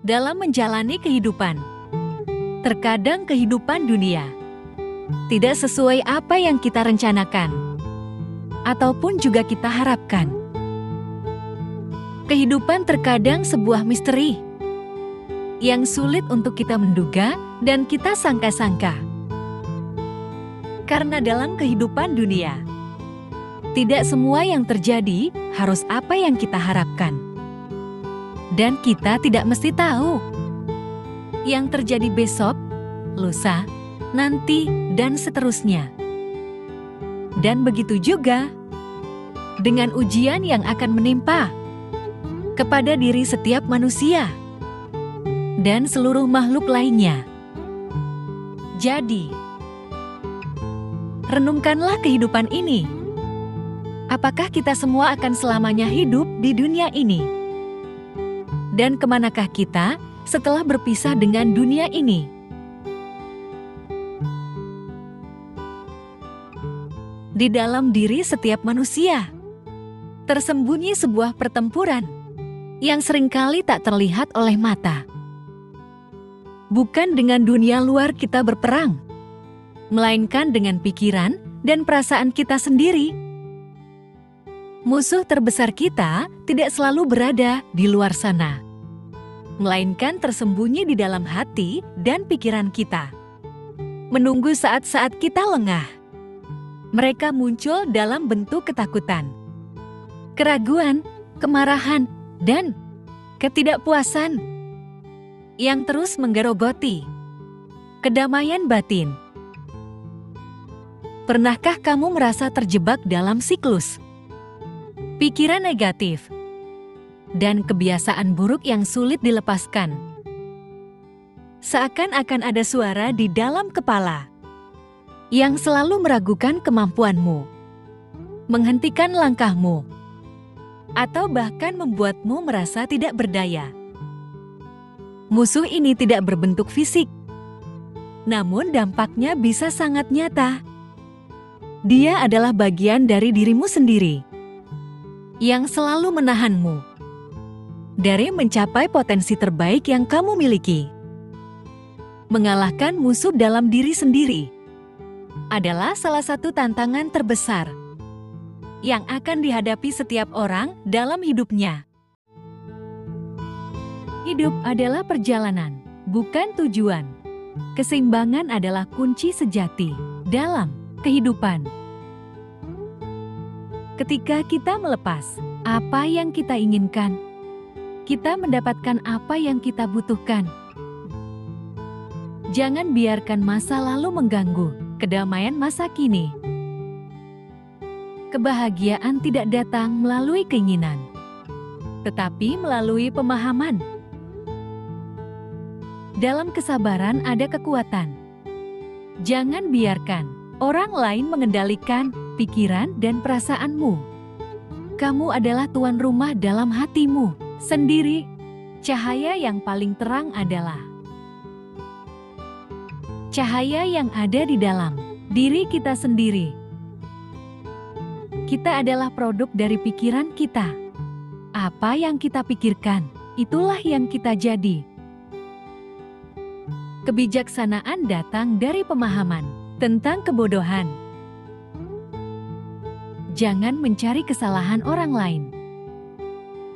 dalam menjalani kehidupan. Terkadang kehidupan dunia tidak sesuai apa yang kita rencanakan, ataupun juga kita harapkan. Kehidupan terkadang sebuah misteri yang sulit untuk kita menduga dan kita sangka-sangka. Karena dalam kehidupan dunia, tidak semua yang terjadi harus apa yang kita harapkan. Dan kita tidak mesti tahu yang terjadi besok, lusa, nanti, dan seterusnya. Dan begitu juga dengan ujian yang akan menimpa kepada diri setiap manusia dan seluruh makhluk lainnya. Jadi, renungkanlah kehidupan ini. Apakah kita semua akan selamanya hidup di dunia ini? Dan kemanakah kita setelah berpisah dengan dunia ini? Di dalam diri setiap manusia tersembunyi sebuah pertempuran yang seringkali tak terlihat oleh mata. Bukan dengan dunia luar kita berperang, melainkan dengan pikiran dan perasaan kita sendiri. Musuh terbesar kita tidak selalu berada di luar sana, melainkan tersembunyi di dalam hati dan pikiran kita. Menunggu saat-saat kita lengah. Mereka muncul dalam bentuk ketakutan, keraguan, kemarahan, dan ketidakpuasan yang terus menggerogoti kedamaian batin. Pernahkah kamu merasa terjebak dalam siklus pikiran negatif dan kebiasaan buruk yang sulit dilepaskan? Seakan-akan ada suara di dalam kepala yang selalu meragukan kemampuanmu, menghentikan langkahmu, atau bahkan membuatmu merasa tidak berdaya. Musuh ini tidak berbentuk fisik, namun dampaknya bisa sangat nyata. Dia adalah bagian dari dirimu sendiri yang selalu menahanmu dari mencapai potensi terbaik yang kamu miliki. Mengalahkan musuh dalam diri sendiri adalah salah satu tantangan terbesar yang akan dihadapi setiap orang dalam hidupnya. Hidup adalah perjalanan, bukan tujuan. Keseimbangan adalah kunci sejati dalam kehidupan. Ketika kita melepas apa yang kita inginkan, kita mendapatkan apa yang kita butuhkan. Jangan biarkan masa lalu mengganggu kedamaian masa kini. Kebahagiaan tidak datang melalui keinginan, tetapi melalui pemahaman. Dalam kesabaran ada kekuatan. Jangan biarkan orang lain mengendalikan pikiran dan perasaanmu. Kamu adalah tuan rumah dalam hatimu sendiri. Cahaya yang paling terang adalah cahaya yang ada di dalam diri kita sendiri. Kita adalah produk dari pikiran kita. Apa yang kita pikirkan, itulah yang kita jadi. Kebijaksanaan datang dari pemahaman tentang kebodohan. Jangan mencari kesalahan orang lain.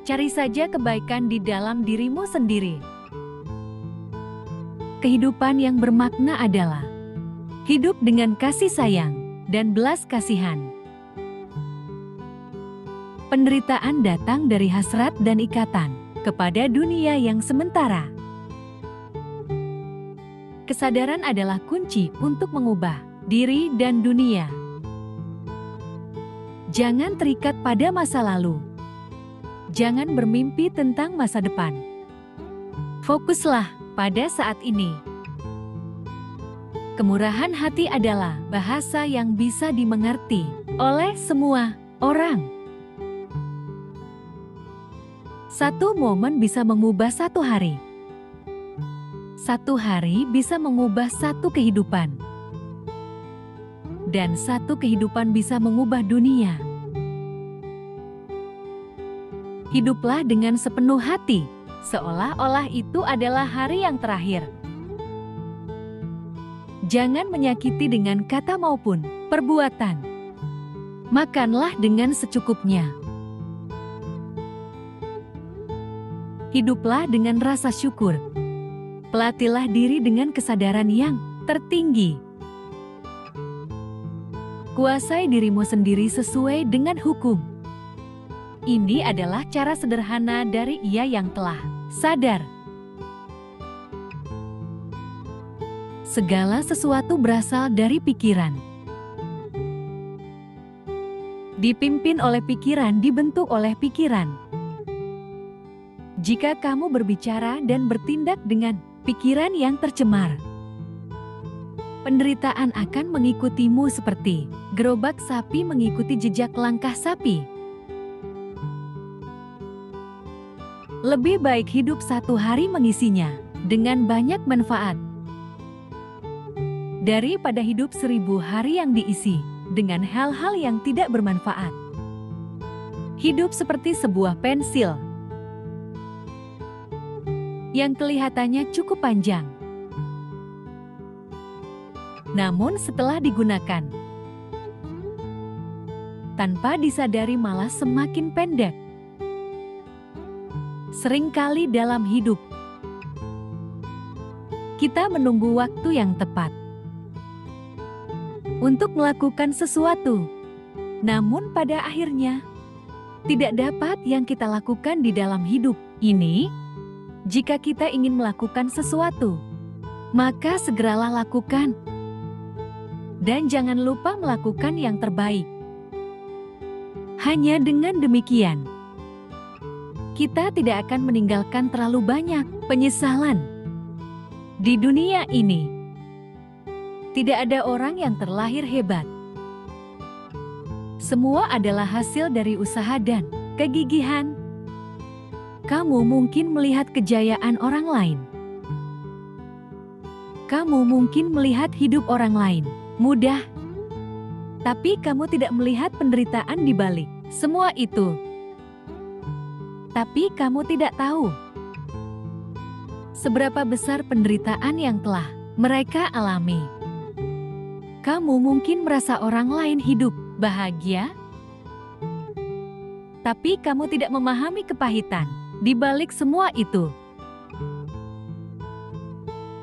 Cari saja kebaikan di dalam dirimu sendiri. Kehidupan yang bermakna adalah hidup dengan kasih sayang dan belas kasihan. Penderitaan datang dari hasrat dan ikatan kepada dunia yang sementara. Kesadaran adalah kunci untuk mengubah diri dan dunia. Jangan terikat pada masa lalu. Jangan bermimpi tentang masa depan. Fokuslah pada saat ini. Kemurahan hati adalah bahasa yang bisa dimengerti oleh semua orang. Satu momen bisa mengubah satu hari. Satu hari bisa mengubah satu kehidupan. Dan satu kehidupan bisa mengubah dunia. Hiduplah dengan sepenuh hati seolah-olah itu adalah hari yang terakhir. Jangan menyakiti dengan kata maupun perbuatan. Makanlah dengan secukupnya. Hiduplah dengan rasa syukur. Pelatihlah diri dengan kesadaran yang tertinggi. Kuasai dirimu sendiri sesuai dengan hukum. Ini adalah cara sederhana dari Ia yang telah sadar. Segala sesuatu berasal dari pikiran. Dipimpin oleh pikiran, dibentuk oleh pikiran. Jika kamu berbicara dan bertindak dengan pikiran yang tercemar, penderitaan akan mengikutimu seperti gerobak sapi mengikuti jejak langkah sapi. Lebih baik hidup satu hari mengisinya dengan banyak manfaat, daripada hidup 1000 hari yang diisi dengan hal-hal yang tidak bermanfaat. Hidup seperti sebuah pensil yang kelihatannya cukup panjang, namun setelah digunakan, tanpa disadari malah semakin pendek. Seringkali dalam hidup, kita menunggu waktu yang tepat untuk melakukan sesuatu, namun pada akhirnya tidak dapat yang kita lakukan di dalam hidup ini. Jika kita ingin melakukan sesuatu, maka segeralah lakukan, dan jangan lupa melakukan yang terbaik. Hanya dengan demikian, kita tidak akan meninggalkan terlalu banyak penyesalan di dunia ini. Tidak ada orang yang terlahir hebat. Semua adalah hasil dari usaha dan kegigihan. Kamu mungkin melihat kejayaan orang lain. Kamu mungkin melihat hidup orang lain mudah, tapi kamu tidak melihat penderitaan di balik semua itu. Tapi kamu tidak tahu seberapa besar penderitaan yang telah mereka alami. Kamu mungkin merasa orang lain hidup bahagia, tapi kamu tidak memahami kepahitan di balik semua itu.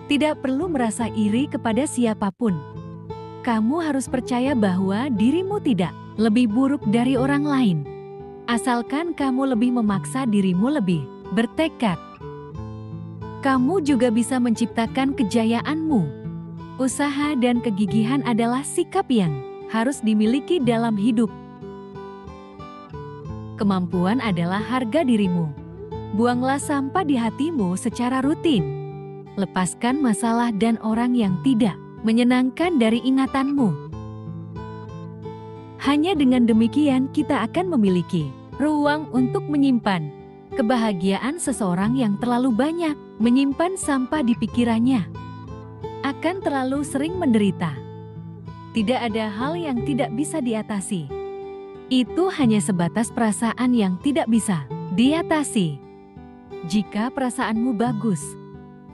Tidak perlu merasa iri kepada siapapun. Kamu harus percaya bahwa dirimu tidak lebih buruk dari orang lain, asalkan kamu lebih memaksa dirimu lebih bertekad. Kamu juga bisa menciptakan kejayaanmu. Usaha dan kegigihan adalah sikap yang harus dimiliki dalam hidup. Kemampuan adalah harga dirimu. Buanglah sampah di hatimu secara rutin. Lepaskan masalah dan orang yang tidak menyenangkan dari ingatanmu. Hanya dengan demikian kita akan memiliki ruang untuk menyimpan kebahagiaan. Seseorang yang terlalu banyak menyimpan sampah di pikirannya akan terlalu sering menderita. Tidak ada hal yang tidak bisa diatasi. Itu hanya sebatas perasaan yang tidak bisa diatasi. Jika perasaanmu bagus,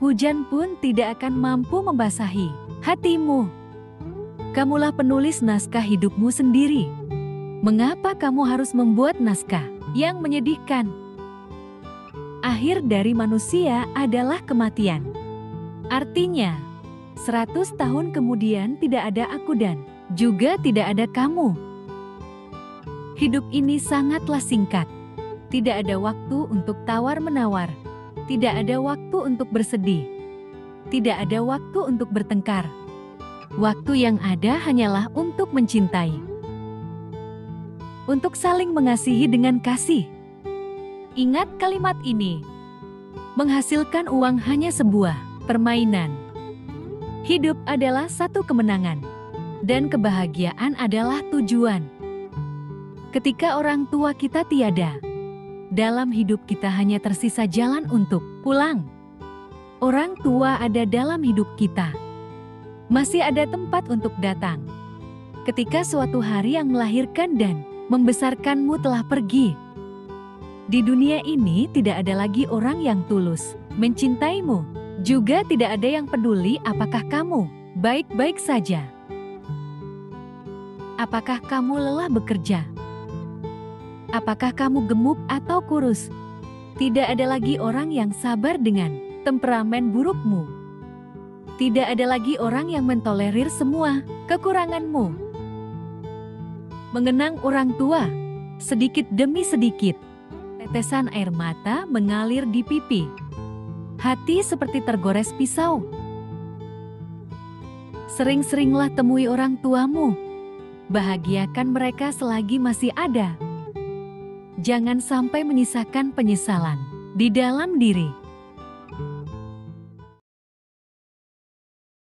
hujan pun tidak akan mampu membasahi hatimu. Kamulah penulis naskah hidupmu sendiri. Mengapa kamu harus membuat naskah yang menyedihkan? Akhir dari manusia adalah kematian. Artinya, 100 tahun kemudian tidak ada aku dan juga tidak ada kamu. Hidup ini sangatlah singkat. Tidak ada waktu untuk tawar-menawar. Tidak ada waktu untuk bersedih. Tidak ada waktu untuk bertengkar. Waktu yang ada hanyalah untuk mencintai. Untuk saling mengasihi dengan kasih. Ingat kalimat ini. Menghasilkan uang hanya sebuah permainan. Hidup adalah satu kemenangan. Dan kebahagiaan adalah tujuan. Ketika orang tua kita tiada, dalam hidup kita hanya tersisa jalan untuk pulang. Orang tua ada dalam hidup kita. Masih ada tempat untuk datang. Ketika suatu hari yang melahirkan dan membesarkanmu telah pergi, Di dunia ini tidak ada lagi orang yang tulus mencintaimu. Juga tidak ada yang peduli apakah kamu baik-baik saja. Apakah kamu lelah bekerja? Apakah kamu gemuk atau kurus? Tidak ada lagi orang yang sabar dengan temperamen burukmu. Tidak ada lagi orang yang mentolerir semua kekuranganmu. Mengenang orang tua, sedikit demi sedikit, tetesan air mata mengalir di pipi. Hati seperti tergores pisau. Sering-seringlah temui orang tuamu. Bahagiakan mereka selagi masih ada. Jangan sampai menyisakan penyesalan di dalam diri.